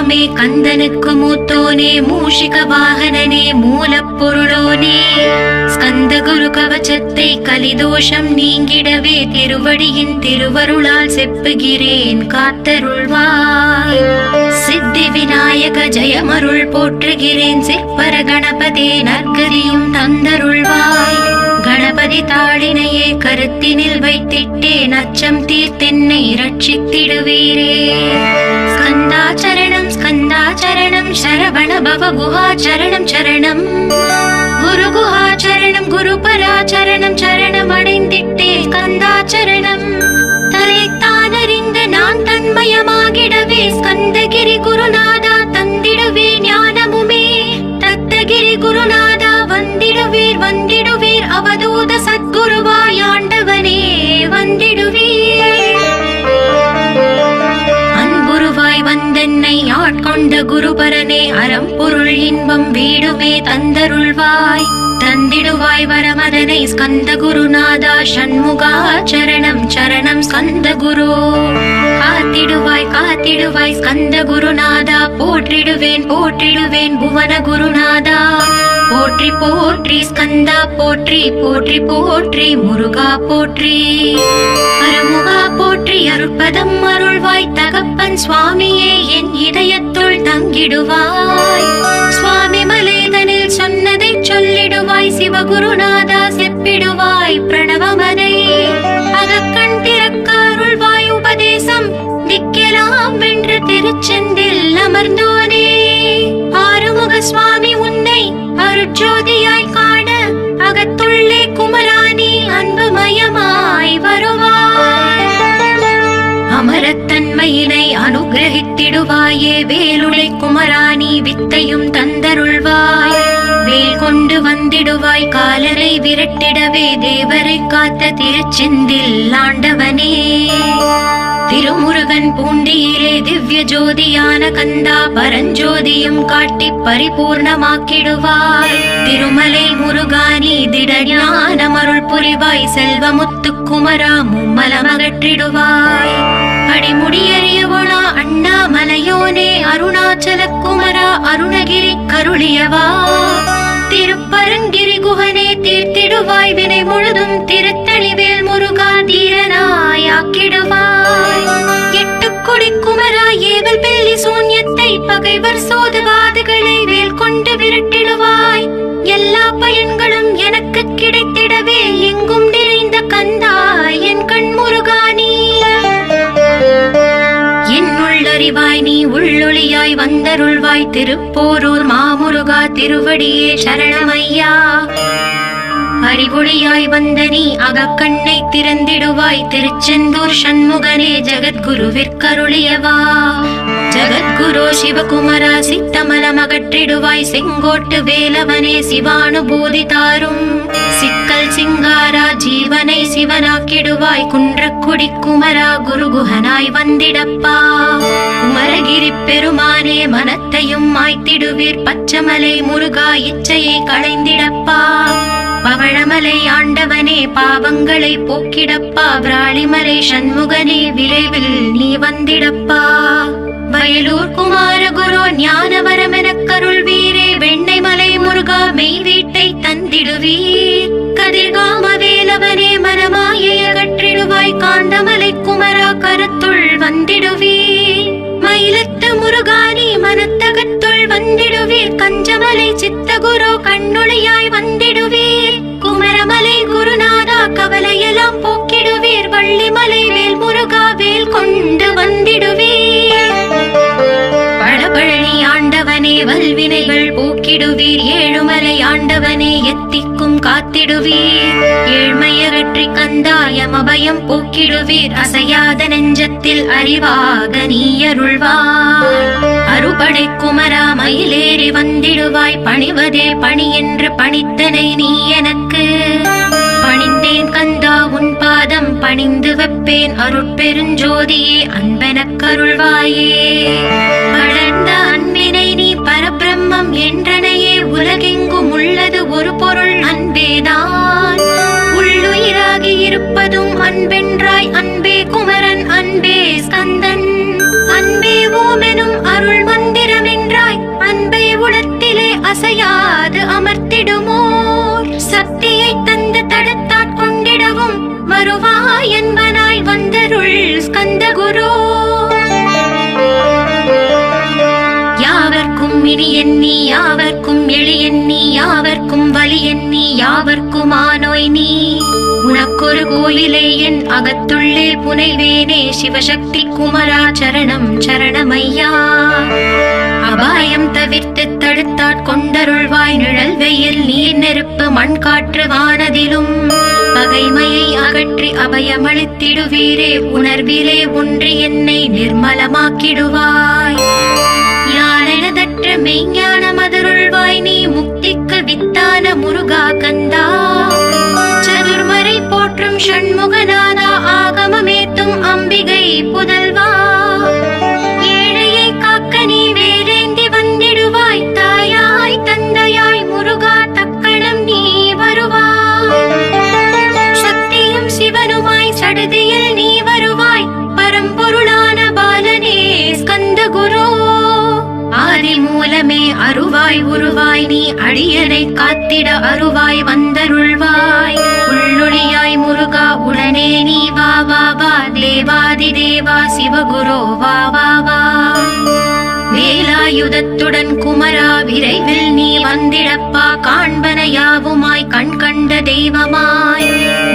தெய்வமே கந்தனுக்கு மூத்தோனே மூஷிக வாகனனே மூலப்பொருளோனே ஸ்கந்த குரு கவச்சத்தை கலிதோஷம் நீங்கிடவே திருவடியின் திருவருளால் செப்புகிறேன் காத்தருள்வாய். சித்தி விநாயக ஜெயமருள் போற்றுகிறேன் சிற்பர கணபதே நற்கதியும் தந்தருள்வாய். கணபதி தாளினையே கருத்தினில் வைத்திட்டேன் அச்சம் தீர்த்தென்னை ரட்சித்திடுவீரே. ஸ்கந்தாச்சரணம் ஸ்கந்தாச்சரணம் சரவண பவ குஹாச்சரணம் சரணம் குரு குஹாச்சரணம் குருபராச்சரணம் சரணம் அடைந்திட்டே ஸ்கந்தாச்சரணம். தன்னைத்தானறிந்து நான் தன்மயமாகிடவே ஸ்கந்தகிரி குருநாதா தந்திடுவே ஞானமுமே. தத்தகிரி குருநாதா வந்திடுவீர் வந்திடுவீர் அவதூத சத்குருவாய் ஆண்டவனே வந்திடுவீர். அன்புருவாய் வந்தென்னை ஆட்கொண்ட குருபரனே அறம்பொருள் இன்பம் வீடுமே தந்தருள்வாய். தந்திடுவாய் வரமதனை ஸ்கந்த குருநாதா ஷண்முகா சரணம் சரணம் ஸ்கந்த குரு. காத்திடுவாய் காத்திடுவாய் ஸ்கந்த குருநாதா போற்றிடுவேன் போற்றிடுவேன் புவன குருநாதா. போற்றி போற்றி ஸ்கந்தா போற்றி போற்றி போற்றி முருகா போற்றி. அருமுகா போற்றி அருட்பதம் அருள்வாய் தகப்பன் சுவாமியே என் இதயத்துள் தங்கிடுவாய். சுவாமி மலேதனில் சொன்னதை சொல்லிடுவாய் சிவகுருநாதா செப்பிடுவாய் பிரணவமதை. அகக்கண் திறக்க அருள்வாய் உபதேசம் திக்கெல்லாம் வென்று திருச்செந்தில் அமர்ந்தோனே. ஆறுமுக சுவாமி உன்னை அருட்ஜோதியாய் காண அகத்துள்ளே குமராணி அன்புமயமாய் வருவாய். அமரத்தன்மையினை அனுகிரகித்திடுவாயே வேலுளை குமராணி வித்தையும் தந்தருள்வாய். வேல் கொண்டு வந்திடுவாய் காலரை விரட்டிடவே தேவரை காத்த திருச்செந்தில் ஆண்டவனே. திருமுருகன் பூண்டியிலே திவ்ய ஜோதியான கந்தா பரஞ்சோதியும் காட்டி பரிபூர்ணமாக்கிடுவாய். திருமலை முருகானி திடஞானமருள் புரிவாய் செல்வமுத்து குமரா மும்மலமகற்றிடுவாய். அடிமுடியறியவளா அண்ணாமலையோனே அருணாச்சல குமரா அருணகிரி கருளியவா. திருப்பரங்கிரி குகனே தீர்த்திடுவாய் வினை முழுதும் திருத்தளிவேல் முருகா தீரனாய் ஆக்கிடுவாய். எட்டுக்குடி குமரா ஏவல் பெல்லி சூன்யத்தை பகைவர் சோதுவாதுகளை வேல் கொண்டு விரட்டிடுவாய். எல்லா பயன்களும் எனக்கு கிடைத்திடவே எங்கும் நிறைந்த கந்தா என் கண் முருகானி. என்னுள்ளறிவாய் நீ உள்ளொளியாய் வந்தருள்வாய் திருப்போரூர் மாமுருகா திருவடியே சரணமையா. அறிவொளியாய் வந்த நீ அகக்கண்ணை திறந்திடுவாய் திருச்செந்தூர் ஷண்முகனே ஜகத்குருவிற்கருளியவா. ஜகத்குரு சிவகுமரா சித்தமலமகற்றிடுவாய் செங்கோட்டு வேலவனே சிவானுபூதி தாரும். சிக்கல் சிங்காரா ஜீவனை சிவனாக்கிடுவாய் குன்றக்குடி குமரா குருகுஹனாய் வந்திடப்பா. குமரகிரி பெருமானே மனத்தையும் மாய்த்திடுவீர் பச்சமலை முருகா இச்சையை களைந்திடப்பா. பவழமலை ஆண்டவனே பாவங்களை போக்கிடப்பா. விராளிமலை சண்முகனே விரைவில் நீ வந்திடப்பா. வயலூர் குமாரகுரு ஞானவரமெனக் கருள்வீரே வெண்ணைமலை முருகா மெய் வீட்டை தந்திடுவீர். கதிர்காம வேலவனே மனமாயை அகற்றிடுவாய் காந்தமலை குமரா கருத்துள் வந்திடுவீர். மயிலத்து முருகானி மனத்தகத்துள் வந்திடுவீர். கஞ்சமலை சித்தகுரு கண்ணொளியாய் வந்திடுவீர். குமரமலை குருநாதா கவலையெல்லாம் போக்கிடுவீர். வள்ளிமலை வேல் முருகா வேல் கொண்டு வந்திடுவீர். பழபழனி ஆண்டவனே வல்வினைகள் போக்கிடுவீர். ஏழுமலை ஆண்டவனே எத்திக்கும் காத்திடுவீர். ஏழ்மையகற்றி கந்தாயம் அபயம் போக்கிடுவீர். அசையாத நெஞ்சத்தில் அறிவாக நீ அருள்வாய். அறுபடை குமரா மயிலேறி வந்திடுவாய். பணிவதே பணி என்று பணித்தனை நீ எனக்கு. பணிந்தேன் கந்தா உன் பாதம் பணிந்து வைப்பேன் அருட்பெருஞ்சோதியே அன்பெனக் கருள்வாயே. வளர்ந்த அன்பினை நீ பரபிரம்மம் என்றனையே உலகெங்கும் உள்ளது ஒரு பொருள் அன்பேதான். உள்ளுயிராகி இருப்பதும் அன்பென்றாய் அன்பே குமரன் அன்பே ஸ்கந்தன் அன்பே ஓமெனும் அருள் மந்திர அசையாது அமர்த்திடுமோர் சக்தியை தந்து தடுத்தாற் கொண்டிடவும் வருவாய் என்பனாய் வந்தருள் ஸ்கந்தகுரு. யாவர்க்கும் இனி எண்ணி யாவர்க்கும் எளி எண்ணி யாவர்க்கும் வலி எண்ணி யாவர்க்கும் ஆனோய் நீ உனக்கொரு கோயிலே என் அகத்துள்ளே புனைவேனே சிவசக்தி குமரா சரணம் சரணமையா. அபாயம் தவிர்த்து தடுத்தாற் கொண்டருள்வாய் நிழல் வெயில் நீர் நெருப்பு மண் காற்று வானதிலும் பகைமையை அகற்றி அபயமளித்திடுவீரே உணர்விலே ஒன்றி என்னை நிர்மலமாக்கிடுவாய். யானெனதற்ற மெய்ஞான மதருள்வாய் நீ முக்திக்கு வித்தான முருகா கந்தா. சதுர்மறை போற்றும் ஷண்முகநாதா ஆகமமேத்தும் அம்பிகை புதல்வா. ஏழையை காக்க நீ வேலேந்தி வந்திடுவாய் தாயாய் தந்தையாய் முருகா தக்கணம் நீ வருவாய். சக்தியும் சிவனுமாய் சடுதியில் நீ வருவாய் பரம்பொருளான பாலனே ஸ்கந்தகுரு. ஆதி மூலமே அருவாய் உருவாய் நீ அடியனை காத்திட அருவாய் வந்தருள்வாய். உள்ளொளியாய் முருகா உடனே நீ வா வா வா தேவாதி தேவா சிவகுரு வா வா வா. வேலாயுதத்துடன் குமரா விரைவில் நீ வந்திடப்பா காண்பன யாவுமாய் கண் கண்ட தெய்வமாய்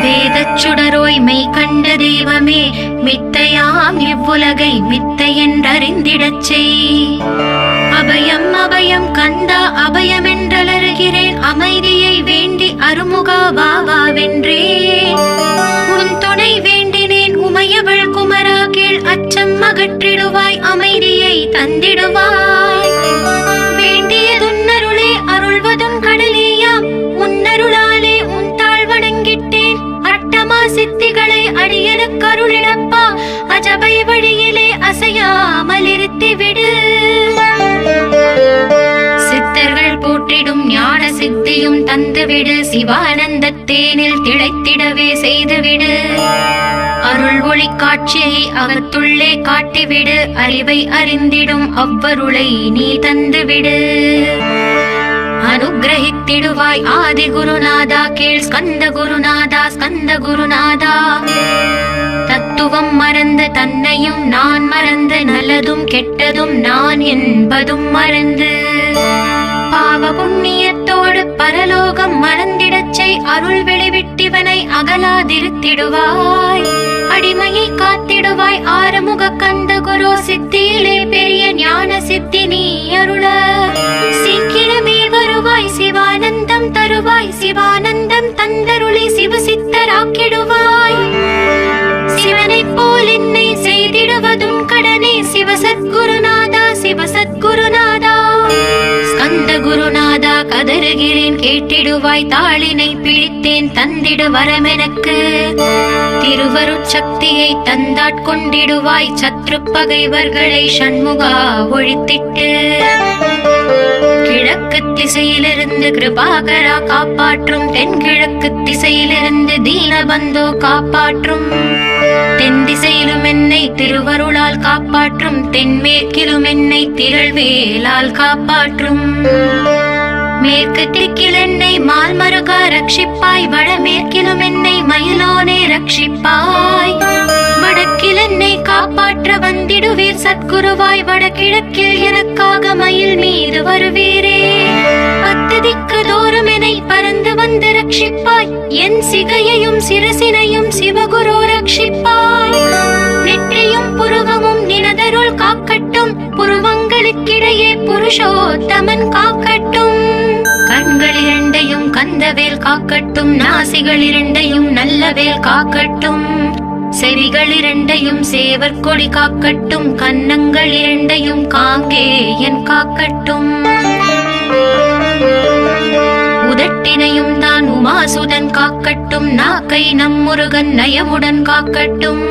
வேதச் சுடரோய் மெய் கண்ட தெய்வமே மித்தையாம் இவ்வுலகை மித்தை என்றறிந்திடச் செய். அபயம் அபயம் கந்தா அபயமென்றலறுகிறேன் அமைதியை வேண்டி அருமுகா வா வா வென்றேன். உன் துணை வேண்டினேன் உமையவள் குமரா கீழ் அச்சம் அகற்றிடுவாய் அமைதியை தந்திடுவாய். வேண்டியதுன்னருளே அருள்வதும் கடலேயாம் உன்னருளாலே உன் தாழ் வணங்கிட்டேன். அட்டமா சித்திகளை அடியனுக்கு அருளிடப்பா அஜபை வழியிலே அசையாமல் இருத்திவிடு. சித்தர்கள் போற்றிடும் ஞான சித்தியும் தந்துவிடு சிவானந்தத்தேனில் திளைத்திடவே செய்துவிடு. அருள் ஒளி காட்சியை அகத்துள்ளே காட்டிவிடு அறிவை அறிந்திடும் அவ்வருளை நீ தந்துவிடு. அனுகிரகித்திடுவாய் ஆதி குருநாதா கீழ் ஸ்கந்த குருநாதா ஸ்கந்த குருநாதா. தத்துவம் மறந்து தன்னையும் நான் மறந்து நல்லதும் கெட்டதும் நான் என்பதும் மறந்து பாவ புண்ணியத்தோடு பரலோகம் மறந்திடச் செய் அருள் வெளிவிட்டிவனை அகலாதிருத்திடுவாய். அடிமையை காத்திடுவாய் ஆறுமுக கந்த குரு சித்தியிலே பெரிய ஞான சித்தி நீ அருள. சீக்கிரமே வருவாய் சிவானந்தம் தருவாய் சிவானந்தம் தந்தருளி சிவசித்தராக்கிடுவாய். சிவனைப் போல் என்னை செய்திடுவதும் கடனே சிவசத்குருநாதா சிவசத்குருநாதா. ஸ்கந்த குருநாதா கதறுகிறேன் கேட்டிடுவாய் தாளினை பிடித்தேன் தந்திடு வரமெனக்கு. திருவருட்சக்தியை தந்தாட்கொண்டிடுவாய் சத்ரு பகைவர்களை ஷண்முகா ஒழித்திட்டு. கிழக்கு திசையிலிருந்து கிருபாகரா காப்பாற்றும் தென்கிழக்கு திசையிலிருந்து தீனபந்தோ காப்பாற்றும். தென் திசையிலும் என்னை திருவருளால் காப்பாற்றும் தென்மேற்கிலும் என்னை திரள்வேலால் காப்பாற்றும். மேற்கு திக்கில் என்னை மால்மருகா ரட்சிப்பாய் வடமேற்கிலும் என்னை மயிலோனே ரட்சிப்பாய். வடக்கில் என்னை காப்பாற்ற வந்திடுவீர் சத்குருவாய் வடகிழக்கில் எனக்காக மயில் மீது வருவீரே. பத்து திக்கு தோறும் என்னை பறந்து வந்து ரட்சிப்பாய் என் சிகையையும் சிரசினையும் சிவகுரு ரட்சிப்பாய். நெற்றியும் புருவமும் நினதருள் காக்கட்டும் புருவங்களுக்கிடையே புருஷோத்தமன் காக்கட்டும். கண்கள் இரண்டையும் கந்தவேல் காக்கட்டும் நாசிகள் இரண்டையும் நல்லவேல் காக்கட்டும். செவிகள் இரண்டையும் சேவற்கொடி காக்கட்டும் கன்னங்கள் இரண்டையும் காங்கேயன் காக்கட்டும். உதட்டினையும் தான் உமாசுதன் காக்கட்டும் நாக்கை நம் முருகன் நயமுடன் காக்கட்டும்.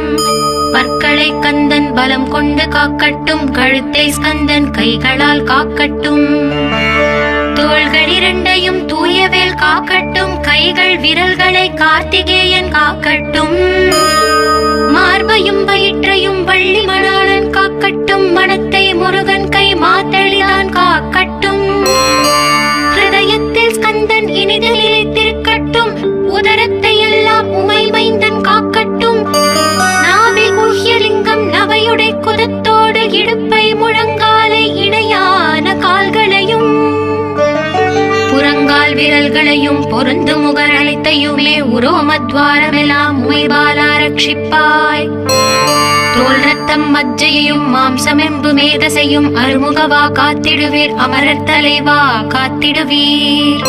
பற்களை கந்தன் பலம் கொண்டு காக்கட்டும் கழுத்தை ஸ்கந்தன் கைகளால் காக்கட்டும். தோள்கள் இரண்டையும் தூயவேல் காக்கட்டும் கைகள் விரல்களை கார்த்திகேயன் காக்கட்டும். மார்பையும் வயிற்றையும் வள்ளி மணாளன் காக்கட்டும் மனத்தை முருகன் கை மாத்தளிதான் காக்கட்டும். உரோமத்வாரமெல்லாம் உமைபாலா ரட்சிப்பாய். தோல் ரத்தம் மஜ்ஜையையும் மாம்சமெம்பு மேதசையும் அருமுகவா காத்திடுவீர், அமரர் தலைவா காத்திடுவீர்.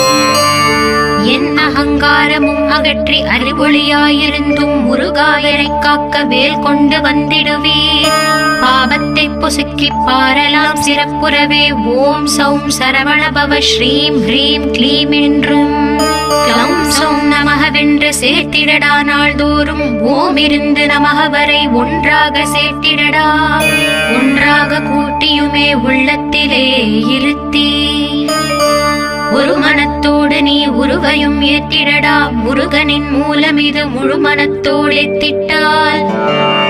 என் அகங்காரமும் அகற்றி அறிவொளியாயிருந்தும் முருகாயரைக் காக்க வேல் கொண்டு வந்திடுவீர். பாவத்தை பொசுக்கி பாரலாம் சிறப்புறவே ஓம் சௌம் சரவணபவ ஸ்ரீம் ஹ்ரீம் க்ளீம் என்றும் க்ளௌம் சௌம் நமகவென்று சேர்த்திடடா. நாள்தோறும் ஓம் இருந்து நமக வரை ஒன்றாக சேர்த்திடடா. ஒன்றாக கூட்டியுமே உள்ளத்திலே இருத்தி ஒரு மனத்தோடு நீ உருவையும் ஏற்றிடடா. முருகனின் மூலம் இது முழு மனத்தோடு எத்திட்டால்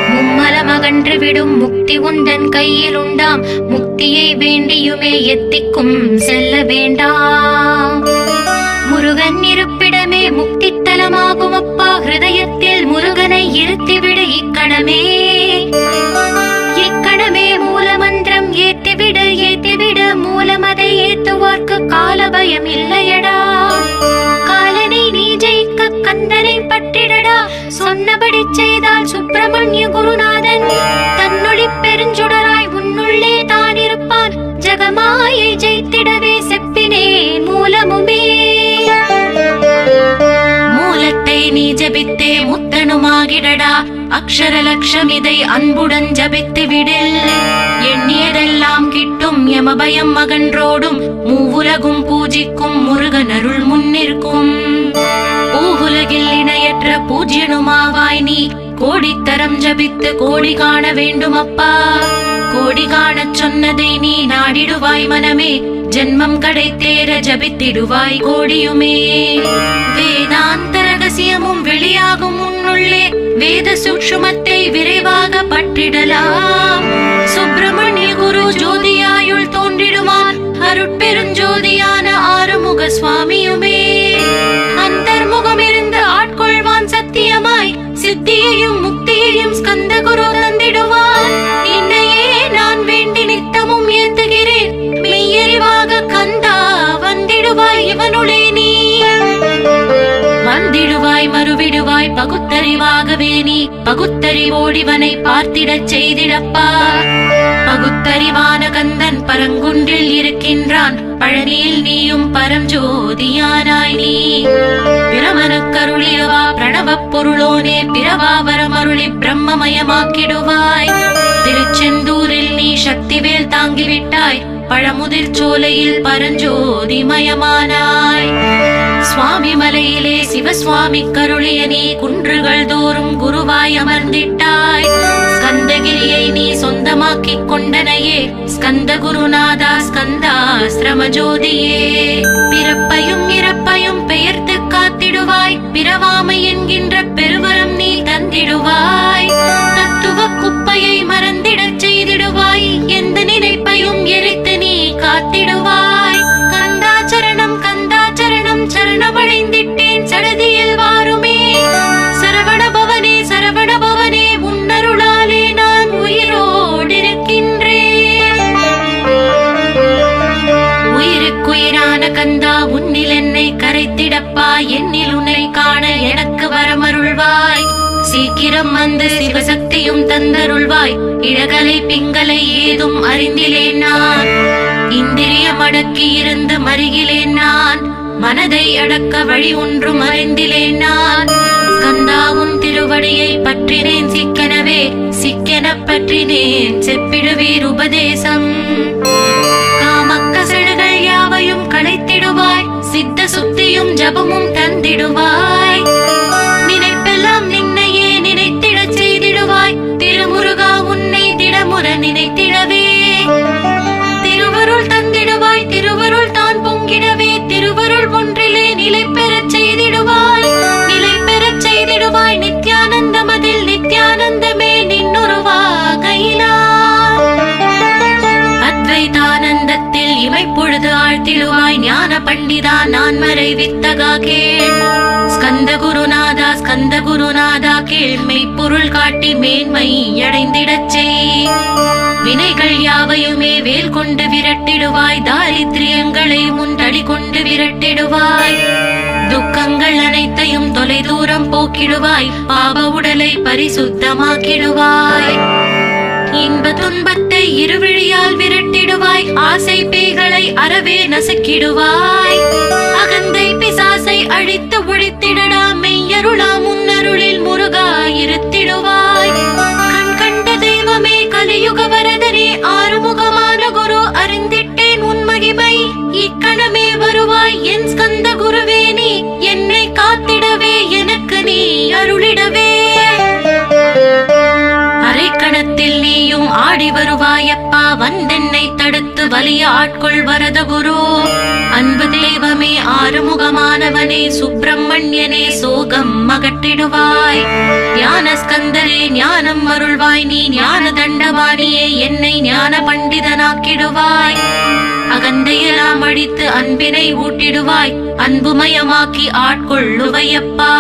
மும்மலம் அகன்று விடும் முக்தி உந்தன் கையில் உண்டாம். முக்தியை வேண்டியுமே எத்திக்கும் செல்ல வேண்டாம். முருகன் இருப்பிடமே முக்தி தலமாகும் அப்பா. ஹிருதயத்தில் முருகனை இருத்திவிடு இக்கணமே. இக்கணமே மூலமந்திரம் ஏத்திவிடு ஏத்திவிடு. மூலமதை ஏத்துவார்க்கு கால பயம் இல்லையடா. காலனை நீ ஜெயிக்க கந்தனை பற்றிடடா. சொன்னபடி செய்தால் சுப்பிரமணிய குருநாதன் தன்னொளி பெருஞ்சுடராய் உன்னுள்ளே தான் இருப்பான். ஜகமாயை ஜெயித்திடவே செப்பினேன் மூலமுமே. மூலத்தை நீ ஜபித்தே முத்தனுமாகிடடா. அக்ஷர லட்சம் இதை அன்புடன் ஜபித்து விடில். எண்ணியதெல்லாம் கிட்டும் யமபயம் அகன்றோடும். மூவுலகும் பூஜிக்கும் முருகன் அருள் முன்னிற்கும். பூவுலகில் இணையற்ற பூஜ்யனுமாவாய் நீ. கோடித்தரம் ஜபித்து கோடி காண வேண்டும் அப்பா. கோடி காணச் சொன்னதை நீ நாடிடுவாய் மனமே. ஜென்மம் கடைத்தேற ஜபித்திடுவாய் கோடியுமே. வேதாந்த ரகசியமும் வெளியாகும் உன்னுள்ளே. வேத சூக்ஷ்மத்தை விரைவாக பற்றிடலாம். சுப்பிரமணிய குரு ஜோதியாயுள் தோன்றிடுவார். அருட்பெருஞ்சோதியான ஆறுமுக சுவாமியுமே. அந்தர்முகம் இருந்து ஆட்கொள்வான் சத்தியமாய். சித்தியையும் முக்தியையும் ஸ்கந்த குரு தந்திடுவார். என்னையே நான் வேண்டி நித்தமும் ஏத்துகிறேன். மெய்யறிவாக கந்தா வந்திடுவாய் இவனுளே நீ. வந்திடுவாய் மறுவிடுவாய் பகுத்தறிவாகவே நீ. பகுத்தறிவோடிவனை பார்த்திடச் செய்திடப்பா. பகுத்தறிவான கந்தன் பரங்குன்றில் இருக்கின்றான். பழனியில் நீயும் பரஞ்சோதியானாய் நீ. பிரமனுக்கருளியவா பிரணவப் பொருளோனே. பிறவாவரமருளி பிரம்மமயமாக்கிடுவாய். திருச்செந்தூரில் நீ சக்திவேல் தாங்கிவிட்டாய். பழமுதிர் சோலையில் பரஞ்சோதிமயமானாய். சுவாமி மலையிலே சிவசுவாமி கருளிய நீ. குன்றுகள் தோறும் குருவாய் அமர்ந்திட்டாய். ஸ்கந்தகிரியை நீ சொந்தமாக்கிக் கொண்டனையே. ஸ்கந்த குருநாதா ஸ்கந்தாஸ்ரம ஜோதியே. பிறப்பையும் இறப்பையும் பெயர்த்து காத்திடுவாய். பிறவாமை என்கின்ற பெருவரம் நீ தந்திடுவாய். தத்துவ குப்பையை மறந்திடச் செய்திடுவாய். எந்த நினைப்பையும் எரித்து நீ காத்திடுவாய். கந்தாச்சரணம் கந்தாச்சரணம் சரணமடைந்திட்டேன் சடதியில் வாருமே. சரவண பவனே சரவண பவனே உன்னருளாலே நான் உயிரோடிருக்கின்றேன். உயிருக்குயிரான கந்தா உன்னில் என்னை கரைத்திடப்பா. என்னில் உன்னை காண எனக்கு வரமருள்வாய். சீக்கிரம் வந்து சிவசக்தியும் தந்தருள்வாய். இடகலை பிங்களை ஏதும் அறிந்திலேன் நான். இந்திரியம் அடக்கி இருந்து மருகிலேன் நான். மனதை அடக்க வழி ஒன்றும் அறிந்திலேன் நான். ஸ்கந்தாவும் திருவடியை பற்றினேன் சிக்கனவே. சிக்கன பற்றினேன் செப்பிடுவீர் உபதேசம். காமக்கசடுகள் யாவையும் களைத்திடுவாய். சித்த சுத்தியும் ஜபமும் தந்திடுவாய். நினைப்பெல்லாம் நின்னையே நினைத்திடச் செய்திடுவாய். திருமுருகா உன்னை திடமுற நினைத்திடவே. திருவருள் தந்திடுவாய். திருவருள் தான் பொங்கிடவே. திருவருள் ஒன்றிலே நிலை பெறச் செய்திடுவாய். நிலை பெறச் செய்திடுவாய். நித்யானந்தமதில் நித்யானந்தமே நின்னுருவாகையினார். அத்வைதானந்தத்தில் இமைப்பொழுது ஆழ்த்திடுவாய். ஞான பண்டிதா நான் மறை வித்தகா கேள். ஸ்கந்த குருநாதா ஸ்கந்த குருநாதா கேள். மெய்ப்பொருள் காட்டி மேன்மை அடைந்திடச் செய். வினைகள் யாவையுமே வேல் கொண்டு விரட்டிடுவாய். தாரித்ரியங்களை முன் தடி கொண்டு விரட்டிடுவாய். துக்கங்கள் அனைத்தையும் தொலை தூரம் போக்கிடுவாய், பாவ உடலை பரிசுத்தமாக்கிடுவாய். இன்ப துன்பத்தை இருவிழியால் விரட்டிடுவாய், ஆசை பேய்களை அறவே நசுக்கிடுவாய். அகந்தை பிசாசை அழித்து ஒழித்திடடா, மெய்யருளா முன்னருளில் முருகா இருத்திடுவாய். கண் கண்ட தெய்வமே கலியுக வரதனே, ஆறுமுகமான குரு அறிந்திட்டேன் உன் மகிமை. இக்கணமே வருவாய் என் ஸ்கந்த குருவே, நீ என்னை காத்திடவே எனக்கு நீ அருளிடவே. அரைக்கணத்தில் நீயும் ஆடி வருவாயப்பா, வந்தென்னை தடுத்து வலிய ஆட்கொள் வரத குரு. அன்பு தெய்வமே ஆறுமுகமானவனே, சுப்பிரமணியனே சோகம் அகற்றிடுவாய். ஞான ஸ்கந்தரே ஞானம் அருள்வாய், நீ ஞான தண்டவாணியே என்னை ஞான பண்டிதனாக்கிடுவாய். அகந்தையெல்லாம் அழித்து அன்பினை ஊட்டிடுவாய், அன்புமயமாக்கி ஆட்கொள்ளுவையப்பா.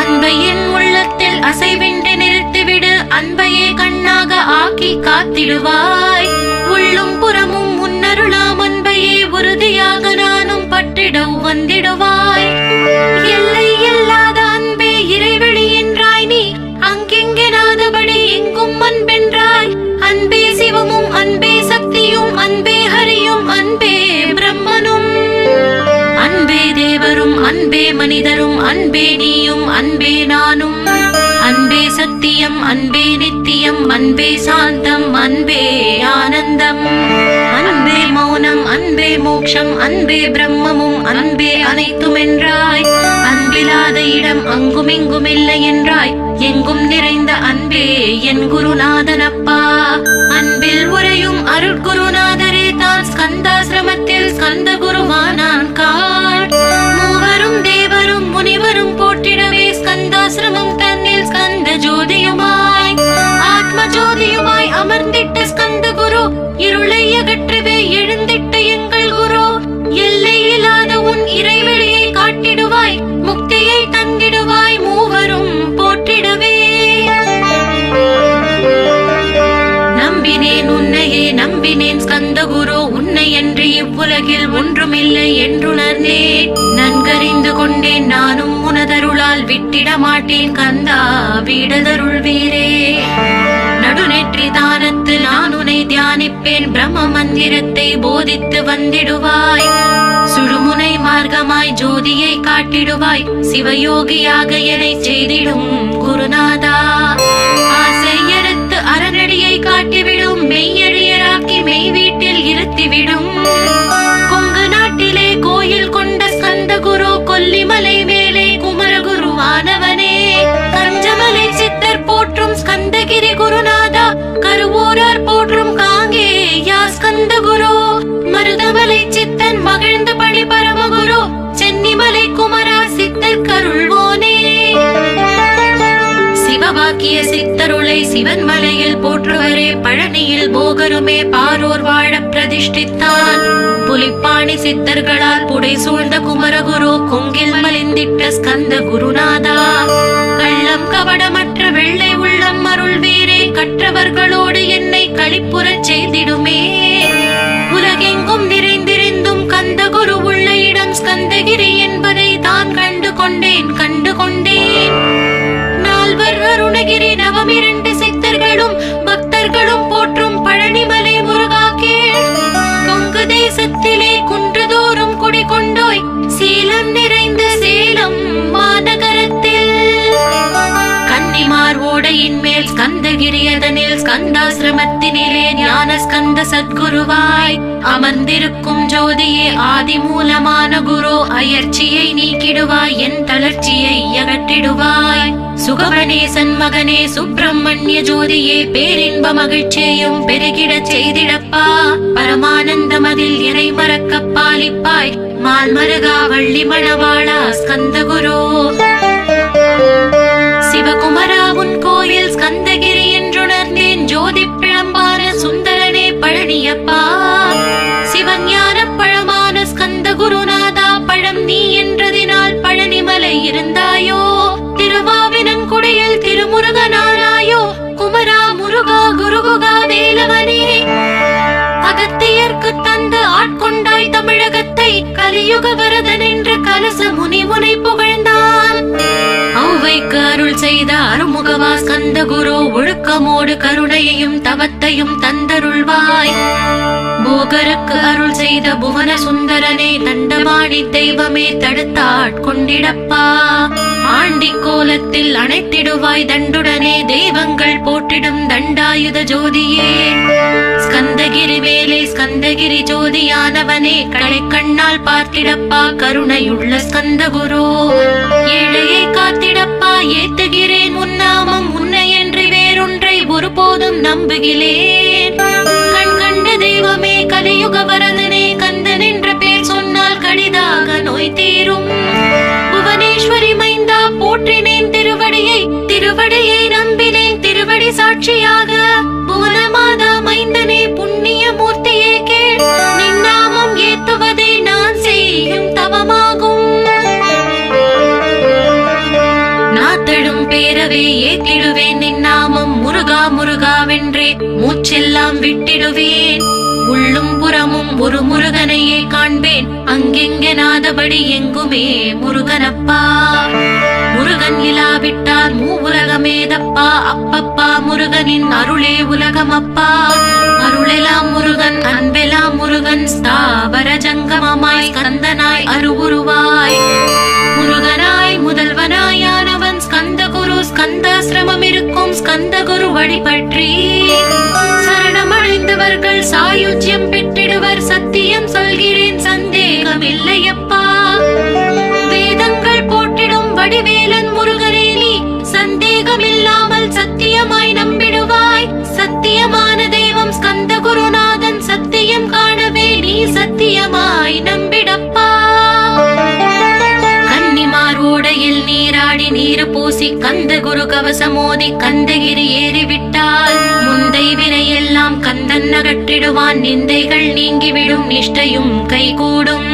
அன்பையின் உள்ளத்தில் அசைவின்றி நிறுத்திவிடு, அன்பையே கண்ணாக ஆக்கி காத்திடுவாய். உள்ளும் புறமும் முன்னருளாம் அன்பையே உறுதியாக நானும் பற்றிட வந்திடுவாய். எல்லை இல்லாத அன்பே இறைவெளி என்றாய், நீ அங்கெங்கெனாதபடி எங்கும் அன்பென்றாய். அன்பே சிவமும் அன்பே சக்தியும் அன்பே ஹரியும் அன்பே பிரம்மனும். அன்பே தேவரும் அன்பே மனிதரும் அன்பே நீயும் அன்பே நானும். அன்பே சத்தியம் அன்பே நித்தியம் அன்பே சாந்தம் அன்பே ஆனந்தம். அன்பே மௌனம் அன்பே மோட்சம் அன்பே பிரம்மமும் அன்பே அனைத்தும் என்றாய். அன்பில்லாத இடம் அங்கும் இங்கும் இல்லை என்றாய், எங்கும் நிறைந்த அன்பே என் குருநாதனப்பா. அன்பில் உரையும் அருட்குருநாதரே தான் ஸ்கந்தாசிரமத்தில் ஸ்கந்த குருவானான் காட். மூவரும் தேவரும் முனிவரும் போற்றிடவே ஸ்கந்தாசிரமம் தன்னில் ஸ்கந்த ஜோதியுமாய் ஆத்ம ஜோதியுமாய் அமர்ந்திட்ட ஸ்கந்த குரு, இருளை அகற்றவே எழுந்திட்ட எங்கள் குரு. எல்லை இல்லாத உன் இறைவெளியை காட்டிடுவாய், முக்தியை தந்திடுவாய், மூவரும் போற்றிடவே. நம்பினேன் உன்னையே நம்பினேன் ஸ்கந்த குரு, உன்னை என்று இவ்வுலகில் ஒன்றுமில்லை என்றுணர்ந்தேன். நன்கறிந்து கொண்டேன் நானும் உனதருளால் விட்டிட மாட்டேன் கந்தா வீடதருள் வீரே. நடுநெற்றி தானத்து நான் உன்னை தியானிப்பேன், பிரம்ம மந்திரத்தை போதித்து வந்திடுவாய். சுழுமுனை மார்க்கமாய் ஜோதியை காட்டிடுவாய், சிவயோகியாக என்னை செய்திடும் குருநாதா. ஆசையறுத்து அறநடியை காட்டிவிடும், மெய்யழியராக்கி மெய் வீட்டில் இருத்திவிடும். கொங்கு நாட்டிலே கோயில் கொண்ட ஸ்கந்த குரு, கொல்லிமலை மேலே குமரகுருவானவனே. கஞ்சமலை சித்தர் போற்றும் ஸ்கந்தகிரி குருநாதா, கருவூரார் போற்றும் காங்கேயா ஸ்கந்த குரு. மருதமலை சித்தன் மகிழ்ந்து பழி பரமகுரு, சென்னிமலை குமரா சித்தர் கருள்வோனே. சிவவாக்கிய சித்தருளை சிவன் மலையில் போற்றுவரே, பழனியில் போகருமே பாரோர் வாழ பிரதிஷ்டித்தான். புலிப்பாணி சித்தர்களால் புடை சூழ்ந்த குமரகுரு, கொங்கில் மலிந்திட்ட ஸ்கந்த குருநாதா. கள்ளம் கபடமற்ற வெள்ளை உள்ளம் அருள் வீரே, கற்றவர்களோடு என்னை களிப்புறச் செய்திடுமே. உலகெங்கும் நிறைந்திருந்தும் கந்த குரு உள்ள இடம் ஸ்கந்தகிரி என்பதை தான் கண்டு கொண்டேன் கண்டு கொண்டேன். நால்வர் அருணகிரி நவமிரண்டு சித்தர்களும் பக்தர்களும் போற்றும் பழனிமலை முருகா கேள். கொங்கு தேசத்திலே குன்றுதோறும் குடிகொண்டோய், சீலம் நிறைந்த சேலம் மாநகரத்தில். கன்னிமார் ஓடையின் மேல் ஸ்கந்தகிரி, அதனில் ஸ்கந்தாசிரமத்தினிலே ஞான ஸ்கந்த சத்குருவாய் அமர்ந்திருக்கும் ஜோதியே ஆதி மூலமான குரு. அயற்சியை நீக்கிடுவாய், என் தளர்ச்சியை அகற்றிடுவாய். சுகவனேசன் மகனே சுப்பிரமணிய ஜோதியே, பேரின்ப மகிழ்ச்சியையும் பெருகிடச் செய்திடப்பா. பரமானந்தமதில் இறை மறக்க பாலிப்பாய், மால்மருகா வள்ளி மணவாளா ஸ்கந்த குரு. சிவகுமரா உன் கோயில் ஸ்கந்தகிரி என்றுணர்ந்தேன், ஜோதி பிழம்பான சுந்தரனே பழனியப்பா. சிவஞான பழமான ஸ்கந்த குருநாதா, பழம் நீ என்றதினால் பழனிமலை இருந்தாயோ. திருவாவினங்குடியில் திருமுருகனானாயோ, குமரா முருகா குருகுகா வேலவனே. அகத்தியர்க்கு தந்து ஆட்கொண்டாய் தமிழகத்தை, கலியுக வரதன் என்று கலச முனி முனை ஸ்கந்தகுரு ஒழுக்கமோடு கருணையையும் தவத்தையும் தந்தருள்வாய். போகருக்கு அருள் செய்த புவன சுந்தரனே, தண்டபாணி தெய்வமே தடுத்தாட்கொண்டிடப்பா. ஆண்டி கோலத்தில் அணைத்திடுவாய் தண்டுடனே, தெய்வங்கள் போற்றிடும் தண்டாயுத ஜோதியே. ஸ்கந்தகிரி வேலே ஸ்கந்தகிரி ஜோதியானவனே, கடை கண்ணால் பார்த்திடப்பா கருணையுள்ள ஸ்கந்தகுரு. ஏழையை காத்திடப்பா ஏத்துகிறேன் உன்னாமம், உன்னையன்றி வேறொன்றை ஒருபோதும் நம்புகிறேன். கண் கண்ட தெய்வமே கலியுக வரதனே, கந்தன் என்ற பேர் சொன்னால் கடிதாக நோய் தீரும். புவனேஸ்வரி மைந்தா போற்றினேன் திருவடியை, திருவடியை நம்பினேன் திருவடி சாட்சியாக. புவனமாதா மைந்தனே புண்ணிய மூர்த்தியே கேள், நின்னாமம் ஏத்துவதே நான் செய்யும் தவமாகும். நாத்தழும் பேரவே ஏத்திடுவேன் நின்னாமம், முருகா முருகாவென்றே மூச்செல்லாம் விட்டிடுவேன். உள்ளும் புறமும் ஒரு முருகனையே காண்பேன், அங்கெங்கெனாதபடி எங்குமே முருகனப்பா. முருகன் இலாவிட்டால் மூவுலகமேதப்பா, அப்பப்பா முருகனின் அருளே உலகமப்பா. அருளெல்லாம் முருகன் அன்பெல்லாம் முருகன், ஸ்தாவர ஜங்கமமாய் ஸ்கந்தனாய் அருவுருவாய். முருகனாய் முதல்வனாயானவன் ஸ்கந்தகுரு, ஸ்கந்தாசிரமம் இருக்கும் ஸ்கந்தகுரு வழிபற்றி சரணமடைந்தவர்கள் சாயுஜ்யம் பெற்றிடுவர். சத்தியம் சொல்கிறேன் சந்தேகம் இல்லையப்பா. வேதங்கள் போற்றிடும் வடிவேலன் முருகனே, நீ சந்தேகம் இல்லாமல் சத்தியமாய் நம்பிடுவாய். சத்தியமான தெய்வம் ஸ்கந்தகுருநாதன், சத்தியம் காணவே நீ சத்தியமாய் நம்பிடப்பா. ஓடையில் நீராடி நீரு பூசி கந்தகுரு கவசமோதி கந்தகிரி ஏறிவிட்டால் முந்தை வினையெல்லாம் கந்தன் அகற்றிடுவான். நிந்தைகள் நீங்கிவிடும், நிஷ்டையும் கைகூடும்.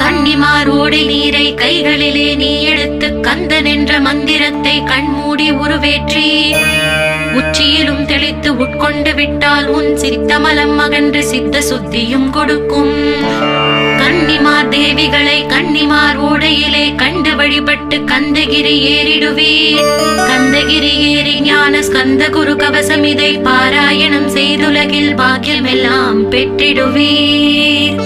கன்னிமாரோடை நீரை கைகளிலே நீ எடுத்து கந்தன் என்ற மந்திரத்தை கண்மூடி உருவேற்றி உச்சியிலும் தெளித்து உட்கொண்டு விட்டால் உன் சித்தமலம் அகன்று சித்த சுத்தியும் கொடுக்கும். கன்னிமார் தேவிகளை கன்னிமார் ஓடையிலே கண்டு வழிபட்டு கந்தகிரி ஏறிடுவீர். கந்தகிரி ஏறி ஞான ஸ்கந்தகுரு கவசம் இதை பாராயணம் செய்துலகில் பாக்கியமெல்லாம் பெற்றிடுவீர்.